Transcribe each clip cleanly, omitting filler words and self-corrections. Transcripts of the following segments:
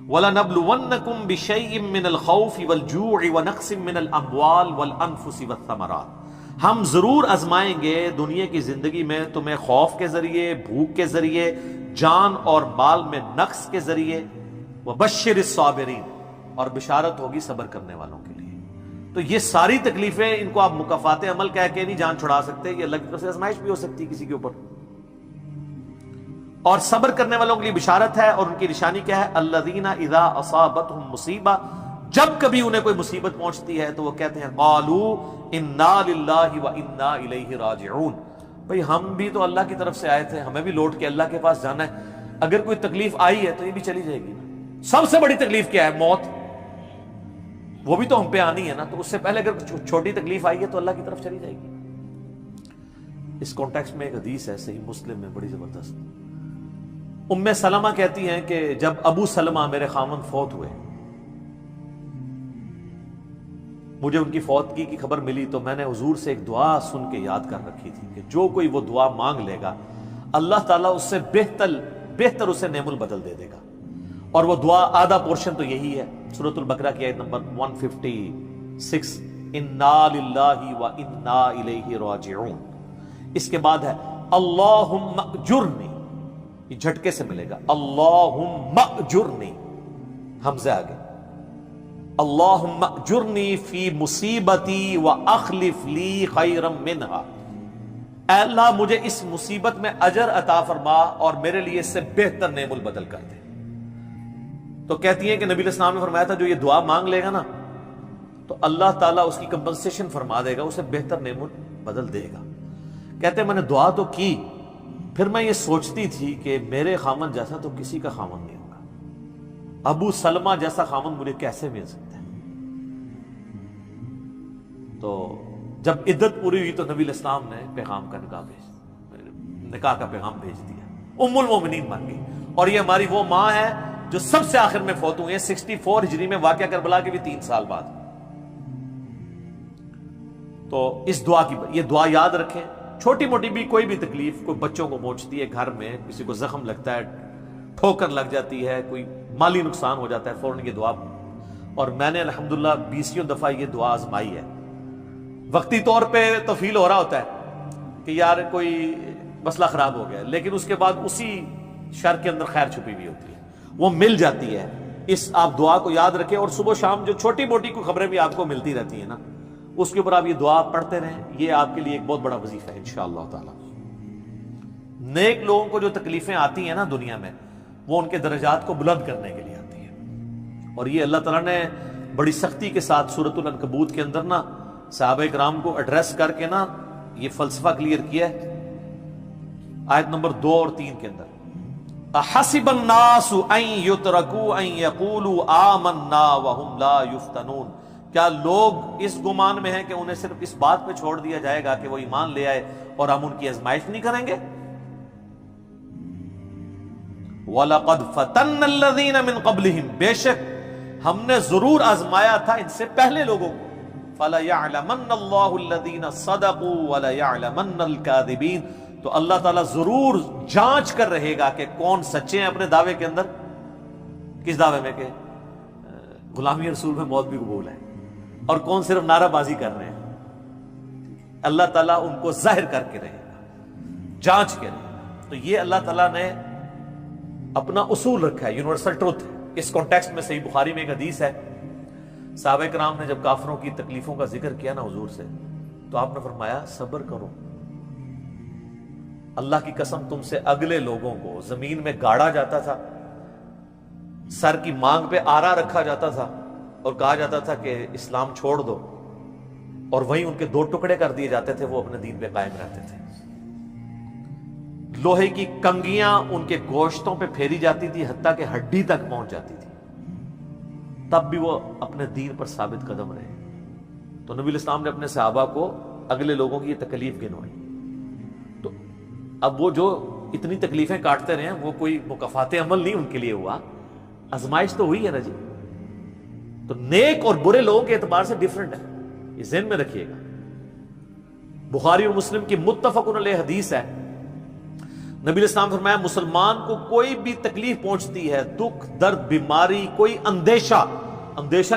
وَلَنَبْلُوَنَّكُمْ بِشَيْءٍ مِّنَ الْخَوْفِ وَالْجُوعِ وَنَقْصٍ مِّنَ الْأَمْوَالِ وَالْأَنفُسِ وَالثَّمَرَاتِ، ہم ضرور آزمائیں گے دنیا کی زندگی میں تمہیں خوف کے ذریعے، بھوک کے ذریعے، جان اور مال میں نقص کے ذریعے، وَبَشِّرِ الصَّابِرِينَ، اور بشارت ہوگی صبر کرنے والوں کے لیے۔ تو یہ ساری تکلیفیں، ان کو آپ مکافات عمل کہہ کے نہیں جان چھڑا سکتے، یہ اللہ کی طرف سے آزمائش بھی ہو سکتی ہے کسی کے اوپر۔ اور صبر کرنے والوں کے لیے بشارت ہے، اور ان کی نشانی کیا ہے؟ الذین اذا اصابتهم مصیبہ، جب کبھی انہیں کوئی مصیبت پہنچتی ہے تو وہ کہتے ہیں قالوا انا للہ وانا الیہ راجعون، بھئی ہم بھی تو اللہ کی طرف سے آئے تھے، ہمیں بھی لوٹ کے اللہ کے پاس جانا ہے، اگر کوئی تکلیف آئی ہے تو یہ بھی چلی جائے گی نا۔ سب سے بڑی تکلیف کیا ہے؟ موت، وہ بھی تو ہم پہ آنی ہے نا، تو اس سے پہلے اگر چھوٹی تکلیف آئی ہے تو اللہ کی طرف چلی جائے گی۔ اس کانٹیکسٹ میں ایک حدیث ہے صحیح مسلم میں بڑی زبردست، ام سلمہ کہتی ہیں کہ جب ابو سلمہ میرے خاوند فوت ہوئے، مجھے ان کی فوتگی کی خبر ملی تو میں نے حضور سے ایک دعا سن کے یاد کر رکھی تھی کہ جو کوئی وہ دعا مانگ لے گا اللہ تعالیٰ اس سے بہتر اسے نعم البدل دے دے گا، اور وہ دعا آدھا پورشن تو یہی ہے، سورۃ البقرہ کی آیت نمبر 156، انا للہ وانا الیہ راجعون۔ اس کے بعد ہے اللہم اجرنی، یہ جھٹکے سے ملے گا، اللہم اجرنی، حمزہ آگے، اللہم اجرنی فی مصیبتی واخلف لی خیرا منہا، اے اللہ مجھے اس مصیبت میں اجر عطا فرما اور میرے لیے اس سے بہتر نعم البدل کر دے۔ تو کہتی ہیں کہ نبی علیہ السلام نے فرمایا تھا جو یہ دعا مانگ لے گا نا تو اللہ تعالیٰ اس کی کمپنسیشن فرما دے گا، اسے بہتر نعم البدل دے گا۔ کہتے ہیں میں نے دعا تو کی، پھر میں یہ سوچتی تھی کہ میرے خامن جیسا تو کسی کا خامن نہیں ہوگا، ابو سلمہ جیسا خامن مجھے کیسے مل سکتا ہے۔ تو جب عدت پوری ہوئی تو نبی علیہ السلام نے پیغام کا نکاح کا پیغام بھیج دیا، ام المومنین بن گئی، اور یہ ہماری وہ ماں ہے جو سب سے آخر میں فوت ہوئی ہے 64 ہجری میں، واقعہ کربلا کے بھی 3 سال بعد۔ تو اس دعا کی یہ دعا یاد رکھیں، چھوٹی موٹی بھی کوئی بھی تکلیف، کوئی بچوں کو پہنچتی ہے گھر میں، کسی کو زخم لگتا ہے، ٹھوکر لگ جاتی ہے، کوئی مالی نقصان ہو جاتا ہے، فوراً یہ دعا، اور میں نے الحمدللہ 20 دفعہ یہ دعا آزمائی ہے۔ وقتی طور پہ تو فیل ہو رہا ہوتا ہے کہ یار کوئی مسئلہ خراب ہو گیا، لیکن اس کے بعد اسی شر کے اندر خیر چھپی ہوئی ہوتی ہے، وہ مل جاتی ہے۔ اس آپ دعا کو یاد رکھیں، اور صبح شام جو چھوٹی موٹی کوئی خبریں بھی آپ کو ملتی رہتی ہیں نا، اس کے اوپر آپ یہ دعا پڑھتے رہیں، یہ آپ کے لیے ایک بہت بڑا وظیفہ ہے انشاءاللہ تعالی۔ نیک لوگوں کو جو تکلیفیں آتی ہیں نا دنیا میں، وہ ان کے درجات کو بلند کرنے کے لیے آتی ہیں، اور یہ اللہ تعالیٰ نے بڑی سختی کے ساتھ سورۃ العنکبوت کے اندر نا صحابہ کرام کو ایڈریس کر کے نا یہ فلسفہ کلیئر کیا ہے، آیت نمبر 2 اور 3 کے اندر، احسب الناس ان یترکوا ان یقولوا آمنا وهم لا یفتنون، کیا لوگ اس گمان میں ہیں کہ انہیں صرف اس بات پہ چھوڑ دیا جائے گا کہ وہ ایمان لے آئے اور ہم ان کی آزمائش نہیں کریں گے؟ وَلَقَدْ فَتَنَّ الَّذِينَ مِن قَبْلِهِمْ، بے شک ہم نے ضرور آزمایا تھا ان سے پہلے لوگوں کو، فَلَيَعْلَمَنَّ اللَّهُ الَّذِينَ صَدَقُوا وَلَيَعْلَمَنَّ الْكَاذِبِينَ، تو اللہ تعالیٰ ضرور جانچ کر رہے گا کہ کون سچے ہیں اپنے دعوے کے اندر، کس دعوے میں کہ غلامی رسول میں موت بھی قبول ہے، اور کون صرف نعرہ بازی کر رہے ہیں۔ اللہ تعالیٰ ان کو ظاہر کر کے رہے گا، جانچ کے رہے گا۔ تو یہ اللہ تعالیٰ نے اپنا اصول رکھا ہے، یونیورسل ٹروتھ ہے۔ اس کانٹیکسٹ میں صحیح بخاری میں ایک حدیث ہے، صحابہ کرام نے جب کافروں کی تکلیفوں کا ذکر کیا نا حضور سے، تو آپ نے فرمایا صبر کرو، اللہ کی قسم تم سے اگلے لوگوں کو زمین میں گاڑا جاتا تھا، سر کی مانگ پہ آرا رکھا جاتا تھا اور کہا جاتا تھا کہ اسلام چھوڑ دو، اور وہیں ان کے 2 ٹکڑے کر دیے جاتے تھے، وہ اپنے دین پہ قائم رہتے تھے۔ لوہے کی کنگیاں ان کے گوشتوں پہ پھیری جاتی تھی، حتیٰ کہ ہڈی تک پہنچ جاتی تھی، تب بھی وہ اپنے دین پر ثابت قدم رہے۔ تو نبی علیہ السلام نے اپنے صحابہ کو اگلے لوگوں کی یہ تکلیف گنوائی۔ تو اب وہ جو اتنی تکلیفیں کاٹتے رہے ہیں، وہ کوئی مکافات عمل نہیں ان کے لیے ہوا، آزمائش تو ہوئی ہے نا جی۔ تو نیک اور برے لوگوں کے اعتبار سے ڈیفرنٹ ہے، یہ ذہن میں رکھیے گا۔ بخاری اور مسلم کی متفق علیہ حدیث ہے، نبی علیہ السلام فرمایا مسلمان کو کوئی بھی تکلیف پہنچتی ہے، دکھ درد بیماری، کوئی اندیشہ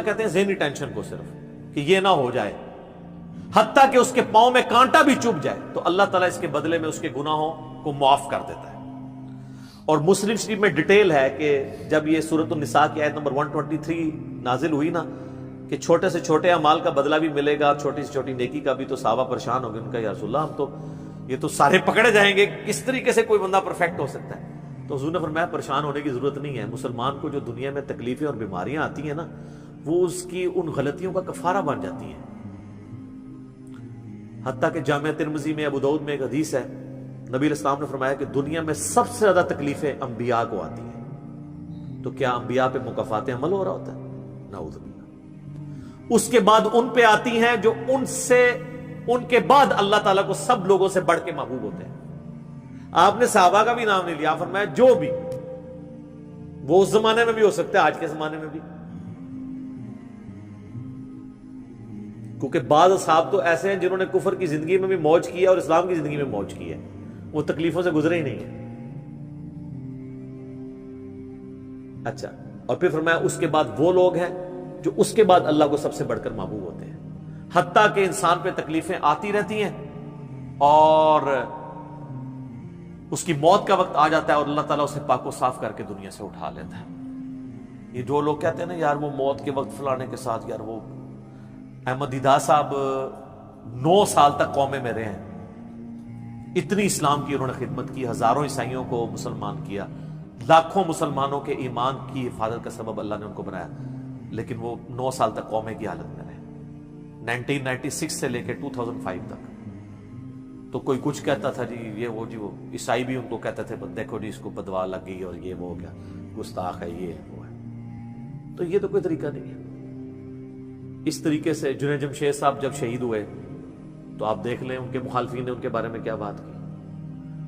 کہتے ہیں ذہنی ٹینشن کو، صرف کہ یہ نہ ہو جائے، حتیٰ کہ اس کے پاؤں میں کانٹا بھی چبھ جائے، تو اللہ تعالیٰ اس کے بدلے میں اس کے گناہوں کو معاف کر دیتا ہے۔ اور مسلم شریف میں ڈیٹیل ہے کہ جب یہ سورۃ النساء کی آیت نمبر 123 نازل ہوئی نا، کہ چھوٹے سے چھوٹے اعمال کا بدلہ بھی ملے گا، چھوٹی سے چھوٹی نیکی کا بھی، تو صحابہ پریشان ہو گئے، ان کا یا رسول اللہ ہم تو یہ تو سارے پکڑے جائیں گے، کس طریقے سے کوئی بندہ پرفیکٹ ہو سکتا ہے؟ تو حضور نے فرمایا پریشان ہونے کی ضرورت نہیں ہے، مسلمان کو جو دنیا میں تکلیفیں اور بیماریاں آتی ہیں نا، وہ اس کی ان غلطیوں کا کفارہ بن جاتی ہیں۔ حتیٰ کہ جامعہ ترمذی میں، ابو داؤد میں ایک حدیث ہے، نبی علیہ السلام نے فرمایا کہ دنیا میں سب سے زیادہ تکلیفیں انبیاء کو آتی ہیں، تو کیا انبیاء پہ مکافات عمل ہو رہا ہوتا ہے؟ نعوذ باللہ۔ اس کے بعد ان پہ آتی ہیں جو ان کے بعد اللہ تعالیٰ کو سب لوگوں سے بڑھ کے محبوب ہوتے ہیں۔ آپ نے صحابہ کا بھی نام نہیں لیا، فرمایا جو بھی، وہ اس زمانے میں بھی ہو سکتا ہے، آج کے زمانے میں بھی، کیونکہ بعض اصحاب تو ایسے ہیں جنہوں نے کفر کی زندگی میں بھی موج کی ہے اور اسلام کی زندگی میں موج کی ہے، وہ تکلیفوں سے گزرے ہی نہیں ہیں۔ اچھا، اور پھر فرمایا اس کے بعد وہ لوگ ہیں جو اس کے بعد اللہ کو سب سے بڑھ کر محبوب ہوتے ہیں، حتیٰ کہ انسان پہ تکلیفیں آتی رہتی ہیں اور اس کی موت کا وقت آ جاتا ہے اور اللہ تعالیٰ اسے پاک و صاف کر کے دنیا سے اٹھا لیتا ہے۔ یہ جو لوگ کہتے ہیں نا یار وہ موت کے وقت فلانے کے ساتھ، یار وہ احمد دیدار صاحب 9 سال تک قومے میں رہے ہیں، اتنی اسلام کی انہوں نے خدمت کی، ہزاروں عیسائیوں کو مسلمان کیا، لاکھوں مسلمانوں کے ایمان کی حفاظت کا سبب اللہ نے ان کو بنایا، لیکن وہ 9 سال تک قومے کی حالت میں رہے، 1996 سے لے کے 2005 تک۔ تو کوئی کچھ کہتا تھا جی یہ وہ عیسائی بھی ان کو کہتے تھے دیکھو جی اس کو بدوا لگ گئی اور یہ وہ ہو گیا، گستاخ ہے، یہ وہ ہے۔ تو یہ تو کوئی طریقہ نہیں ہے۔ اس طریقے سے جنید جمشید صاحب جب شہید ہوئے تو آپ دیکھ لیں ان کے مخالفین نے ان کے بارے میں کیا بات کی،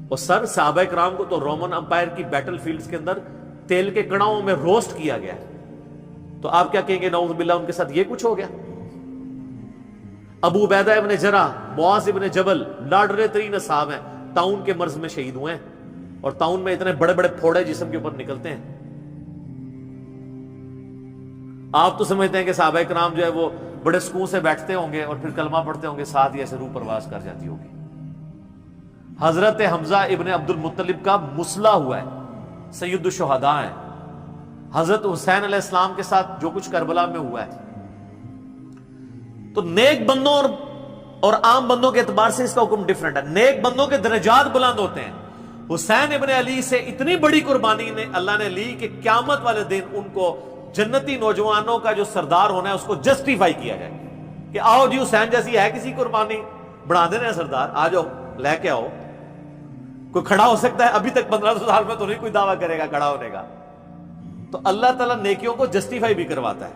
اور صحابہ کرام کو تو رومن امپائر کی بیٹل فیلڈز کے اندر تیل کے کڑاؤں میں روسٹ کیا گیا، تو آپ کیا کہیں گے نعوذ باللہ ان کے ساتھ یہ کچھ ہو گیا؟ ابو عبیدہ ابن جرح، معاذ ابن جبل لاڈلے ترین اصحاب ہیں، طاعون کے مرض میں شہید ہوئے ہیں، اور طاعون میں اتنے بڑے بڑے پھوڑے جسم کے اوپر نکلتے ہیں۔ آپ تو سمجھتے ہیں کہ صحابہ کرام جو ہے وہ بڑے سکون سے بیٹھتے ہوں گے اور پھر کلمہ پڑھتے ہوں گے، ساتھ ہی ایسے روح پرواز کر جاتی ہوگی۔ حضرت حمزہ ابن عبد المطلب کا مسلح ہوا ہے، سید الشہداء ہیں۔ حضرت حسین علیہ السلام کے ساتھ جو کچھ کربلا میں ہوا ہے، تو نیک بندوں اور عام بندوں کے اعتبار سے اس کا حکم ڈیفرنٹ ہے۔ نیک بندوں کے درجات بلند ہوتے ہیں۔ حسین ابن علی سے اتنی بڑی قربانی نے اللہ نے لی کہ قیامت والے دن ان کو جنتی نوجوانوں کا جو سردار ہونا ہے اس کو جسٹیفائی کیا جائے کہ آؤ جی حسین جیسی ہے کسی قربانی، بنا دینا ہے سردار، آ جاؤ لے کے آؤ۔ کوئی کھڑا ہو سکتا ہے؟ ابھی تک 1500 سال میں تو نہیں کوئی دعویٰ کرے گا کھڑا ہونے کا۔ تو اللہ تعالیٰ نیکیوں کو جسٹیفائی بھی کرواتا ہے،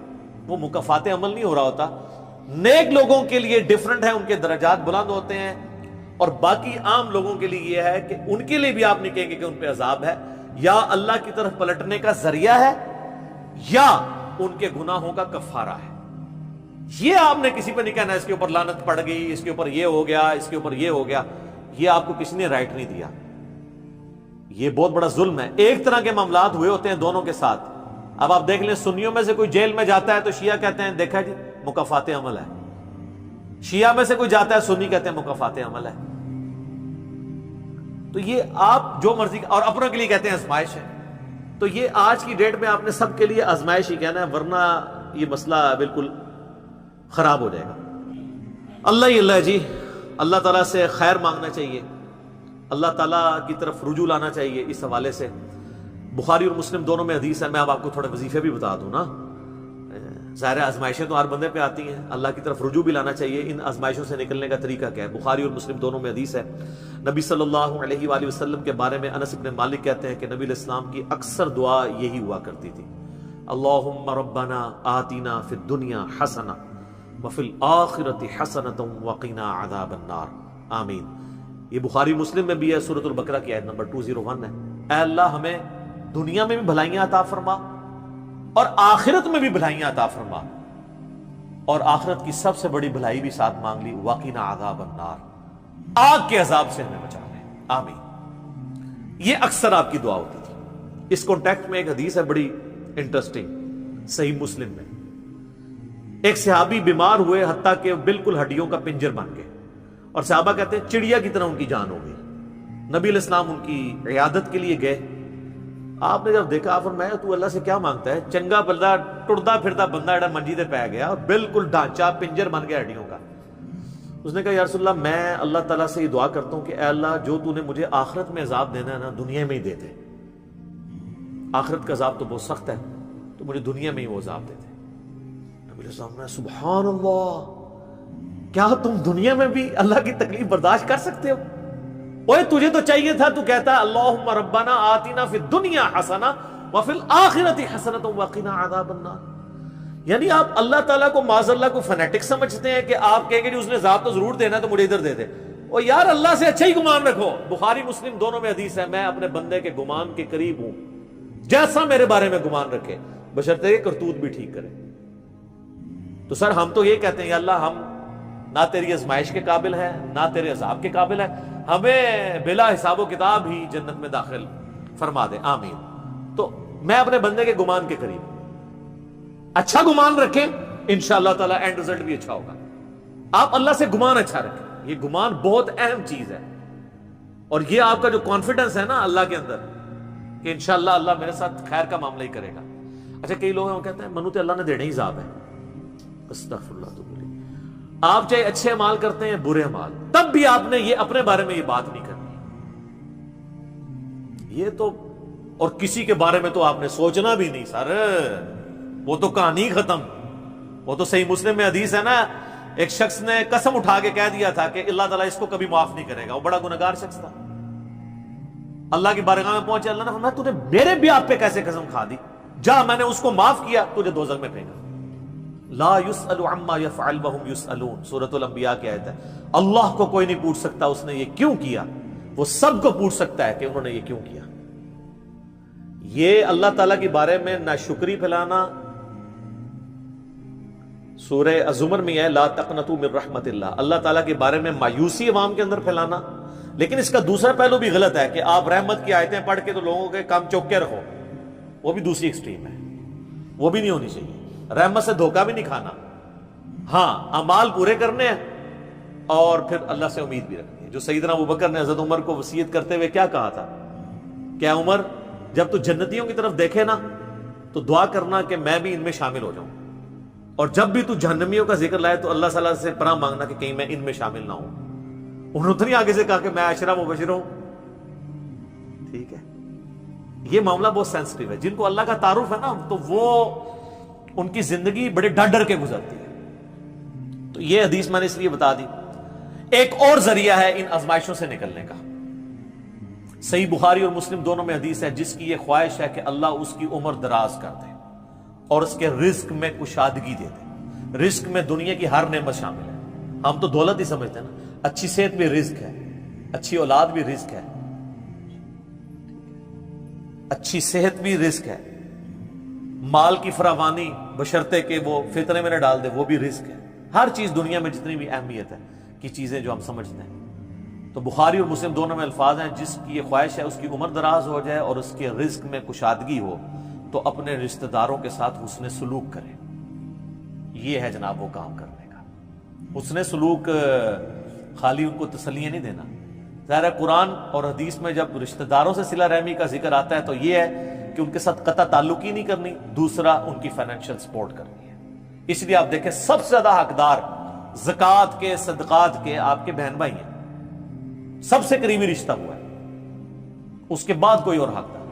وہ مکافات عمل نہیں ہو رہا ہوتا۔ نیک لوگوں کے لیے ڈیفرنٹ ہے، ان کے درجات بلند ہوتے ہیں، اور باقی عام لوگوں کے لیے یہ ہے کہ ان کے لیے بھی آپ نہیں کہیں گے کہ ان پہ عذاب ہے، یا اللہ کی طرف پلٹنے کا ذریعہ ہے، یا ان کے گناہوں کا کفارہ ہے۔ یہ آپ نے کسی پہ نہیں کہنا اس کے اوپر لعنت پڑ گئی، اس کے اوپر یہ ہو گیا، اس کے اوپر یہ ہو گیا، یہ آپ کو کسی نے رائٹ نہیں دیا۔ یہ بہت بڑا ظلم ہے۔ ایک طرح کے معاملات ہوئے ہوتے ہیں دونوں کے ساتھ۔ اب آپ دیکھ لیں سنیوں میں سے کوئی جیل میں جاتا ہے تو شیعہ کہتے ہیں دیکھا جی مکافات عمل ہے، شیعہ میں سے کوئی جاتا ہے سنی کہتے ہیں مکافات عمل ہے۔ تو یہ آپ جو مرضی، اور اپنوں کے لیے کہتے ہیں آزمائش ہے۔ تو یہ آج کی ڈیٹ میں آپ نے سب کے لیے آزمائش ہی کہنا ہے، ورنہ یہ مسئلہ بالکل خراب ہو جائے گا۔ اللہ ہی اللہ جی، اللہ تعالیٰ سے خیر مانگنا چاہیے، اللہ تعالیٰ کی طرف رجوع لانا چاہیے۔ اس حوالے سے بخاری اور مسلم دونوں میں حدیث ہے، میں اب آپ کو تھوڑے وظیفے بھی بتا دوں نا۔ ظاہر آزمائشیں تو ہر بندے پہ آتی ہیں، اللہ کی طرف رجوع بھی لانا چاہیے۔ ان آزمائشوں سے نکلنے کا طریقہ کیا ہے؟ بخاری اور مسلم دونوں میں حدیث ہے، نبی صلی اللہ علیہ وآلہ وسلم کے بارے میں انس بن مالک کہتے ہیں کہ نبی علیہ السلام کی اکثر دعا یہی ہوا کرتی تھی، اللہم ربنا آتنا فی الدنیا حسنہ وفی الآخرۃ حسنۃ وقنا عذاب النار آمین۔ یہ بخاری مسلم میں بھی ہے، سورۃ البقرہ کی آیت نمبر 201 ہے۔ اے اللہ ہمیں دنیا میں بھی بھلائیاں عطا فرما اور آخرت میں بھی بھلائیاں عطا فرما، اور آخرت کی سب سے بڑی بھلائی بھی ساتھ مانگ لی، وقنا عذاب النار، آگ کے عذاب سے ہمیں بچا لے، آمین۔ یہ اکثر آپ کی دعا ہوتی تھی. اس کانٹیکٹ میں ایک حدیث ہے بڑی انٹرسٹنگ صحیح مسلم میں. ایک صحابی بیمار ہوئے حتیٰ کہ بالکل ہڈیوں کا پنجر بن گئے, اور صحابہ کہتے ہیں چڑیا کی طرح ان کی جان ہو گئی. نبی علیہ السلام ان کی عیادت کے لیے گئے. آپ نے جب دیکھا آپ فرمایا تو اللہ سے کیا مانگتا ہے؟ چنگا بندہ ٹردا پھرتا بندہ ایڈا منجی دے پہ گیا, بالکل ڈھانچہ پنجر بن گیا ہڈیوں کا. اس نے کہا یا رسول اللہ میں اللہ تعالیٰ سے یہ دعا کرتا ہوں کہ اے اللہ جو تو نے مجھے آخرت میں عذاب دینا ہے نا دنیا میں ہی دے دے. آخرت کا عذاب تو بہت سخت ہے, تو مجھے دنیا میں ہی وہ عذاب دے دے. نبی علیہ السلام نے سبحان اللہ, کیا تم دنیا میں بھی اللہ کی تکلیف برداشت کر سکتے ہو؟ اوے تجھے تو چاہیے تھا تو کہتا اللہم ربنا آتنا فی الدنیا حسنہ وفی الآخرۃ حسنۃ وقنا عذاب النار. یعنی آپ اللہ تعالیٰ کو معاذ اللہ کو فنیٹک سمجھتے ہیں کہ آپ کہیں گے جی اس نے عذاب تو ضرور دینا تو مجھے ادھر دے دے. اور یار اللہ سے اچھا ہی گمان رکھو. بخاری مسلم دونوں میں حدیث ہے, میں اپنے بندے کے گمان کے قریب ہوں جیسا میرے بارے میں گمان رکھے, بشرطے کہ کرتوت بھی ٹھیک کرے. تو سر ہم تو یہ کہتے ہیں یا اللہ ہم نہ تیری آزمائش کے قابل ہیں نہ تیرے عذاب کے قابل ہیں, ہمیں بلا حساب و کتاب ہی جنت میں داخل فرما دے, آمین. تو میں اپنے بندے کے گمان کے قریب, اچھا گمان رکھیں انشاءاللہ تعالی اینڈ رزلٹ بھی اچھا ہوگا. آپ اللہ سے گمان اچھا رکھیں, یہ گمان بہت اہم چیز ہے. اور یہ آپ کا جو کانفیڈنس ہے نا اللہ کے اندر کہ انشاءاللہ اللہ میرے ساتھ خیر کا معاملہ ہی کرے گا. اچھا کئی لوگ ہیں وہ کہتے ہیں منو تے اللہ نے دینے ہی عذاب ہے. استغفر اللہ. تو آپ چاہے اچھے اعمال کرتے ہیں برے اعمال, تب بھی آپ نے یہ اپنے بارے میں یہ بات نہیں کرنی. یہ تو اور کسی کے بارے میں تو آپ نے سوچنا بھی نہیں سر, وہ تو کہانی ختم. وہ تو صحیح مسلم میں حدیث ہے نا, ایک شخص نے قسم اٹھا کے کہہ دیا تھا کہ اللہ تعالیٰ اس کو کبھی معاف نہیں کرے گا. وہ بڑا گنہگار شخص تھا, اللہ کی بارگاہ میں پہنچے, اللہ نے فرمایا تو نے میرے بھی آپ پہ کیسے قسم کھا دی؟ جا میں نے اس کو معاف کیا, تجھے دوزخ میں پھینکا. لا يسأل عما يفعل وهم يسألون, سورۃ الانبیاء کی آیت ہے. اللہ کو کوئی نہیں پوچھ سکتا اس نے یہ کیوں کیا, وہ سب کو پوچھ سکتا ہے کہ انہوں نے یہ کیوں کیا. یہ اللہ تعالیٰ کے بارے میں ناشکری پھیلانا سورہ الزمر میں ہے, لا تقنطوا من رحمت اللہ, اللہ تعالیٰ کے بارے میں مایوسی عوام کے اندر پھیلانا. لیکن اس کا دوسرا پہلو بھی غلط ہے کہ آپ رحمت کی آیتیں پڑھ کے تو لوگوں کے کام چوک کے رکھو, وہ بھی دوسری ایکسٹریم ہے, وہ بھی نہیں ہونی چاہیے. رحمت سے دھوکہ بھی نہیں کھانا, ہاں اعمال پورے کرنے ہیں اور پھر اللہ سے امید بھی رکھنی ہے. جو سیدنا ابوبکر نے حضرت عمر کو وصیت کرتے ہوئے کیا کہا تھا, کیا عمر جب تو جنتیوں کی طرف دیکھے نا تو دعا کرنا کہ میں بھی ان میں شامل ہو جاؤں, اور جب بھی تو جہنمیوں کا ذکر لائے تو اللہ صلی اللہ علیہ سے پناہ مانگنا کہ کہیں میں ان میں شامل نہ ہوں. انہوں نے تو نہیں آگے سے کہا کہ میں عشرہ مبشر ہوں. ٹھیک ہے, یہ معاملہ بہت سینسٹیو ہے. جن کو اللہ کا تعارف ہے نا تو وہ ان کی زندگی بڑے ڈر ڈر کے گزرتی ہے. تو یہ حدیث میں نے اس لیے بتا دی. ایک اور ذریعہ ہے ان آزمائشوں سے نکلنے کا. صحیح بخاری اور مسلم دونوں میں حدیث ہے, جس کی یہ خواہش ہے کہ اللہ اس کی عمر دراز کر دے اور اس کے رزق میں کشادگی دے دے. رزق میں دنیا کی ہر نعمت شامل ہے. ہم تو دولت ہی سمجھتے ہیں نا, اچھی صحت بھی رزق ہے, اچھی اولاد بھی رزق ہے, اچھی صحت بھی رزق ہے, مال کی فراوانی بشرطے کہ وہ فطرے میں نہ ڈال دے وہ بھی رزق ہے. ہر چیز دنیا میں جتنی بھی اہمیت ہے کی چیزیں جو ہم سمجھتے ہیں. تو بخاری اور مسلم دونوں میں الفاظ ہیں, جس کی یہ خواہش ہے اس کی عمر دراز ہو جائے اور اس کے رزق میں کشادگی ہو تو اپنے رشتہ داروں کے ساتھ حسن سلوک کرے. یہ ہے جناب وہ کام کرنے کا. حسن سلوک خالی ان کو تسلیاں نہیں دینا. ظاہر ہے قرآن اور حدیث میں جب رشتہ داروں سے صلہ رحمی کا ذکر آتا ہے تو یہ ہے کہ ان کے ساتھ قطع تعلق ہی نہیں کرنی, دوسرا ان کی فائنینشیل سپورٹ کرنی ہے. اس لیے آپ دیکھیں سب سے زیادہ حقدار زکوٰۃ کے صدقات کے آپ کے بہن بھائی ہیں, سب سے قریبی رشتہ ہوا ہے, اس کے بعد کوئی اور حقدار.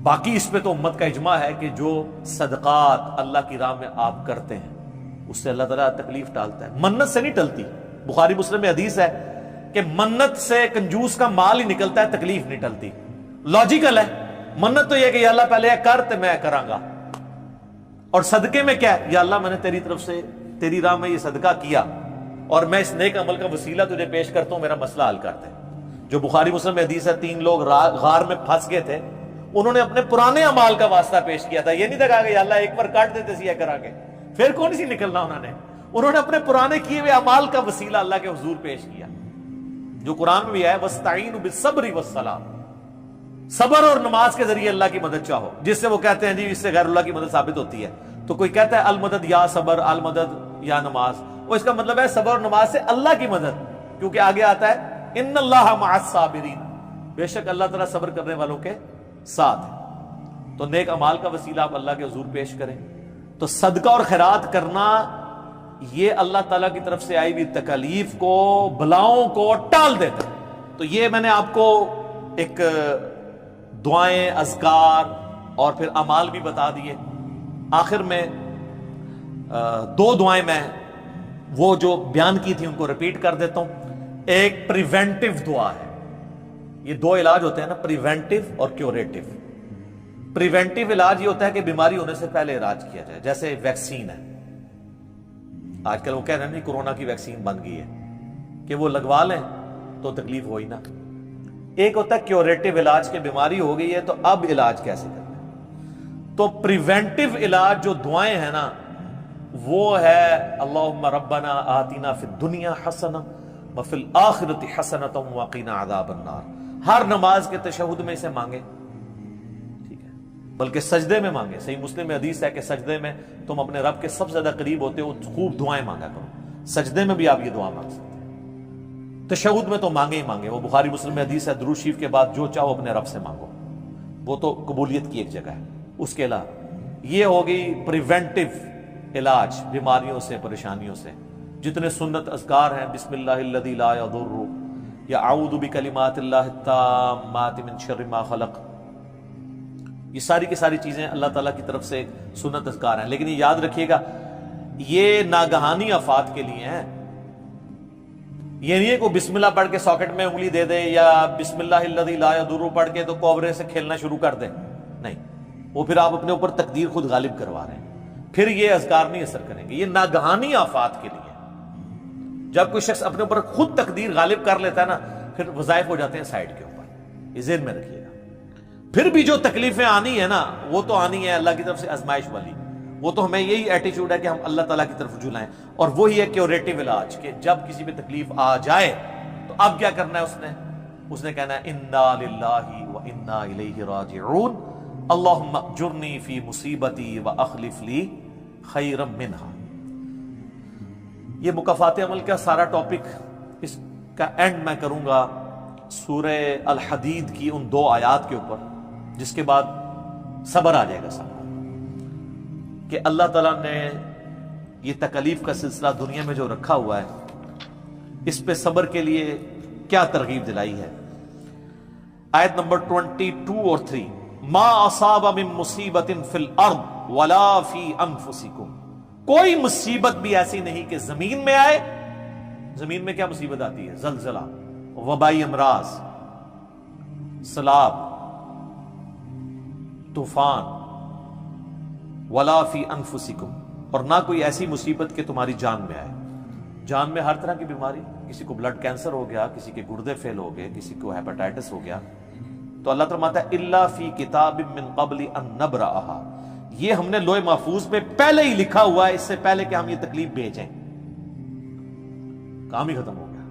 باقی اس پہ تو امت کا اجماع ہے کہ جو صدقات اللہ کی راہ میں آپ کرتے ہیں اس سے اللہ تعالیٰ تکلیف ٹالتا ہے. منت سے نہیں ٹلتی. بخاری مسلم میں حدیث ہے کہ منت سے کنجوس کا مال ہی نکلتا ہے, تکلیف نہیں ٹلتی. لاجیکل ہے. منت تو یہ کہ یا اللہ پہلے یہ کر تو میں کراں گا, اور صدقے میں کیا ہے, یا اللہ میں نے تیری طرف سے تیری راہ میں یہ صدقہ کیا اور میں اس نیک عمل کا وسیلہ تجھے پیش کرتا ہوں, میرا مسئلہ حل کر دے. جو بخاری مسلم میں حدیث ہے, 3 لوگ غار میں پھنس گئے تھے, انہوں نے اپنے پرانے اعمال کا واسطہ پیش کیا تھا. یہ نہیں کہا کہ یا اللہ ایک بار کاٹ دیتے سی کرا کے پھر کون سی نکلنا. انہوں نے اپنے پرانے کیے ہوئے اعمال کا وسیلہ اللہ کے حضور پیش کیا. جو قرآن میں بھی ہے وَاسْتَعِينُوا بِالصَّبْرِ وَالصَّلَاةِ، صبر اور نماز کے ذریعے اللہ کی مدد چاہو، جس سے وہ کہتے ہیں جی اس سے غیر اللہ کی مدد ثابت ہوتی ہے، تو کوئی کہتا ہے المدد یا صبر، المدد یا نماز، وہ اس کا مطلب ہے صبر اور نماز سے اللہ کی مدد، کیونکہ آگے آتا ہے ان اللہ مع الصابرین، بے شک اللہ تعالیٰ صبر کرنے والوں کے ساتھ ہے۔ تو نیک اعمال کا وسیلہ آپ اللہ کے حضور پیش کریں، تو صدقہ اور خیرات کرنا یہ اللہ تعالیٰ کی طرف سے آئی ہوئی تکالیف کو، بلاؤں کو ٹال دیتا ہے۔ تو یہ میں نے آپ کو ایک دعائیں، اذکار اور پھر اعمال بھی بتا دیے۔ آخر میں دو دعائیں میں وہ جو بیان کی تھی ان کو ریپیٹ کر دیتا ہوں۔ ایک پریونٹیو دعا ہے، یہ دو علاج ہوتے ہیں نا، پریونٹیو اور کیوریٹیو۔ پریونٹیو علاج یہ ہوتا ہے کہ بیماری ہونے سے پہلے علاج کیا جائے، جیسے ویکسین ہے، آج کل وہ کہہ رہے ہیں نہیں کورونا کی ویکسین بن گئی ہے کہ وہ لگوا لیں تو تکلیف ہوئی نہ۔ ایک ہوتا ہے کیوریٹیو علاج کہ بیماری ہو گئی ہے تو اب علاج کیسے کرنا ہے۔ تو پریونٹیو علاج جو دعائیں ہیں نا وہ ہے اللہم ربنا آتنا فی الدنیا حسنہ وفی الآخرۃ حسنۃ وقنا عذاب النار۔ ہر نماز کے تشہد میں اسے مانگے، ٹھیک ہے، بلکہ سجدے میں مانگے۔ صحیح مسلم میں حدیث ہے کہ سجدے میں تم اپنے رب کے سب سے زیادہ قریب ہوتے ہو، خوب دعائیں مانگا کرو۔ سجدے میں بھی آپ یہ دعا مانگ سکتے ہیں، تشہد میں تو مانگے ہی مانگے، وہ بخاری مسلم میں حدیث ہے درود شریف کے بعد جو چاہو اپنے رب سے مانگو، وہ تو قبولیت کی ایک جگہ ہے۔ اس کے علاوہ یہ ہوگی پریونٹیو علاج بیماریوں سے، پریشانیوں سے، جتنے سنت اذکار ہیں، بسم اللہ الذی لا یضر یا اعوذ بکلمات اللہ التامات من شر ما خلق، یہ ساری کی ساری چیزیں اللہ تعالیٰ کی طرف سے سنت اذکار ہیں۔ لیکن یہ یاد رکھیے گا یہ ناگہانی آفات کے لیے ہیں، یہ نہیں ہے کہ بسم اللہ پڑھ کے ساکٹ میں انگلی دے دے یا بسم اللہ الذی لا یضر پڑھ کے تو کوبرے سے کھیلنا شروع کر دے، نہیں، وہ پھر آپ اپنے اوپر تقدیر خود غالب کروا رہے ہیں، پھر یہ اذکار نہیں اثر کریں گے۔ یہ ناگہانی آفات کے لیے، جب کوئی شخص اپنے اوپر خود تقدیر غالب کر لیتا ہے نا پھر وظائف ہو جاتے ہیں سائڈ کے اوپر، یہ ذہن میں رکھیے گا۔ پھر بھی جو تکلیفیں آنی ہے نا وہ تو آنی ہے اللہ کی طرف سے آزمائش والی، وہ تو ہمیں یہی ایٹیچیوڈ ہے کہ ہم اللہ تعالیٰ کی طرف رجوع لائیں، اور وہی ہے کیوریٹیو علاج کہ جب کسی میں تکلیف آ جائے تو اب کیا کرنا ہے، اس نے کہنا ہے انا للہ و انا الیہ راجعون اللہم اجرنی فی مصیبتی و اخلف لی خیرا منہا۔ یہ مکافات عمل کا سارا ٹاپک، اس کا اینڈ میں کروں گا سورہ الحدید کی ان دو آیات کے اوپر، جس کے بعد صبر آ جائے گا سب کو، کہ اللہ تعالیٰ نے یہ تکلیف کا سلسلہ دنیا میں جو رکھا ہوا ہے اس پہ صبر کے لیے کیا ترغیب دلائی ہے۔ آیت نمبر 22 اور 3، ما اصاب من مصیبت فی الارض ولا فی انفسکم، کوئی مصیبت بھی ایسی نہیں کہ زمین میں آئے۔ زمین میں کیا مصیبت آتی ہے؟ زلزلہ، وبائی امراض، سیلاب، طوفان، ولا فی انفسکم، اور نہ کوئی ایسی مصیبت کہ تمہاری جان میں آئے۔ جان میں ہر طرح کی بیماری، کسی کو بلڈ کینسر ہو گیا، کسی کے گردے فیل ہو گئے، کسی کو ہیپاٹائٹس ہو گیا، تو اللہ تعالیٰ فرماتا ہے الا فی کتاب من قبل ان نبرأھا، یہ ہم نے لوح محفوظ میں پہلے ہی لکھا ہوا ہے، اس سے پہلے کہ ہم یہ تکلیف بھیجیں۔ کام ہی ختم ہو گیا۔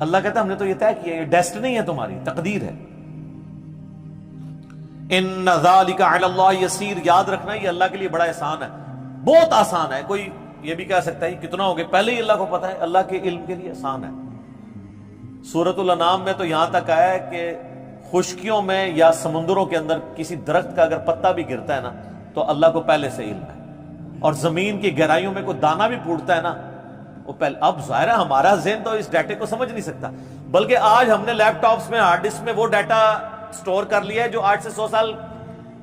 اللہ کہتا ہے ہم نے تو یہ طے کیا، یہ ڈیسٹنی ہے تمہاری، تقدیر ہے۔ ان ذالک علی اللہ یسیر، یاد رکھنا یہ اللہ کے لیے بڑا احسان ہے، بہت آسان ہے۔ کوئی یہ بھی کہہ سکتا ہے کتنا ہو گیا، پہلے ہی اللہ کو پتا ہے، اللہ کے علم کے لیے آسان ہے۔ سورۃ الانعام میں تو یہاں تک آیا ہے کہ خشکیوں میں یا سمندروں کے اندر کسی درخت کا اگر پتا بھی گرتا ہے نا تو اللہ کو پہلے سے علم ہے، اور زمین کی گہرائیوں میں کوئی دانہ بھی پھوٹتا ہے نا وہ پہلے۔ اب ظاہر ہے ہمارا ذہن تو اس ڈیٹے کو سمجھ نہیں سکتا، بلکہ آج ہم نے لیپ ٹاپس میں، ہارڈ ڈسک میں وہ ڈیٹا سٹور کر لیا ہے جو 8 سے 100 سال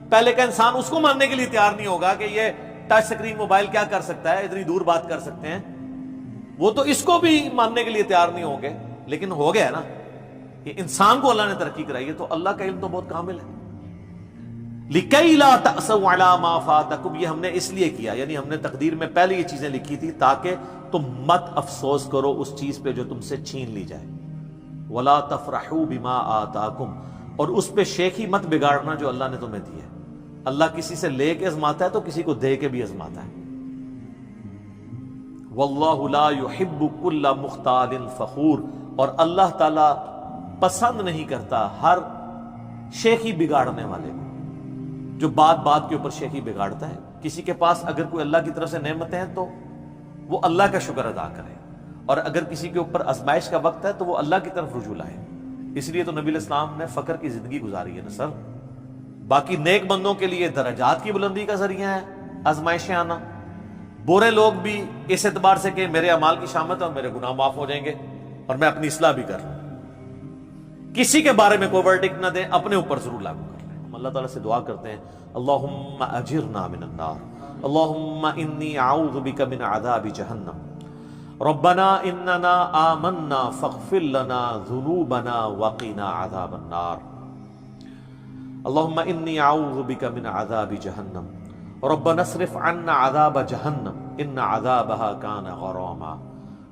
پہلے کا انسان اس کو ماننے کے لیے تیار نہیں ہوگا کہ یہ ٹچ سکرین موبائل کیا کر سکتا ہے، اتنی دور بات کر سکتے ہیں، وہ تو اس کو بھی ماننے کے لیے تیار نہیں ہوں گے۔ لیکن ہو گیا نا کہ انسان کو اللہ نے ترقی کرائی ہے، تو اللہ کا علم تو بہت کامل ہے۔ لِكَيْ لَا تَأْسَوْا عَلَىٰ مَا فَاتَكُمْ، یہ ہم نے اس لیے کیا، یعنی ہم نے تقدیر میں پہلے یہ چیزیں لکھی تھی تاکہ تم مت افسوس کرو اس چیز پہ جو تم سے چھین لی جائے۔ وَلَا تَفْرَحُوا بِمَا آتَاكُمْ، اور اس پہ شیخی مت بگاڑنا جو اللہ نے تمہیں دی ہے۔ اللہ کسی سے لے کے ازماتا ہے تو کسی کو دے کے بھی ازماتا ہے۔ وَاللَّهُ لَا يُحِبُّ كُلَّ مُخْتَالٍ فَخُورٍ، اور اللہ تعالیٰ پسند نہیں کرتا ہر شیخی بگاڑنے والے کو، جو بات بات کے اوپر شیخی بگاڑتا ہے۔ کسی کے پاس اگر کوئی اللہ کی طرف سے نعمتیں ہیں تو وہ اللہ کا شکر ادا کرے، اور اگر کسی کے اوپر آزمائش کا وقت ہے تو وہ اللہ کی طرف رجوع لائے۔ اس لیے تو نبی علیہ السلام نے فقر کی زندگی گزاری ہے نا سر۔ باقی نیک بندوں کے لیے درجات کی بلندی کا ذریعہ ہے آزمائشیں آنا، برے لوگ بھی اس اعتبار سے کہ میرے اعمال کی شامت ہے اور میرے گناہ معاف ہو جائیں گے اور میں اپنی اصلاح بھی کر لوں، کسی کے بارے میں کوئی ورڈکٹ نہ دیں، اپنے اوپر ضرور لاگو کر لیں۔ ہم اللہ تعالیٰ سے دعا کرتے ہیں اللہم اجرنا من النار، اللہم انی اعوذ بک من عذاب جہنم، ربنا اننا آمنا فاغفر لنا ذنوبنا وقنا عذاب النار، اللہم انی اعوذ بک من عذاب جہنم، ربنا اصرف عنا عذاب جہنم ان عذابها کان غراما،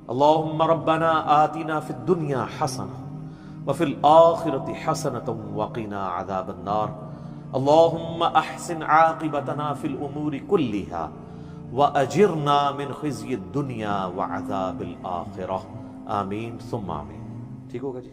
اللہم ربنا آتنا فی الدنیا حسنہ وفی الآخرة حسنة وقنا عذاب النار، اللہم احسن عاقبتنا فی الامور کلہا وَأَجِرْنَا مِنْ خِزْيِ الدُّنْيَا وَعَذَابِ الْآخِرَةِ، آمین ثم آمین۔ ٹھیک ہوگا جی؟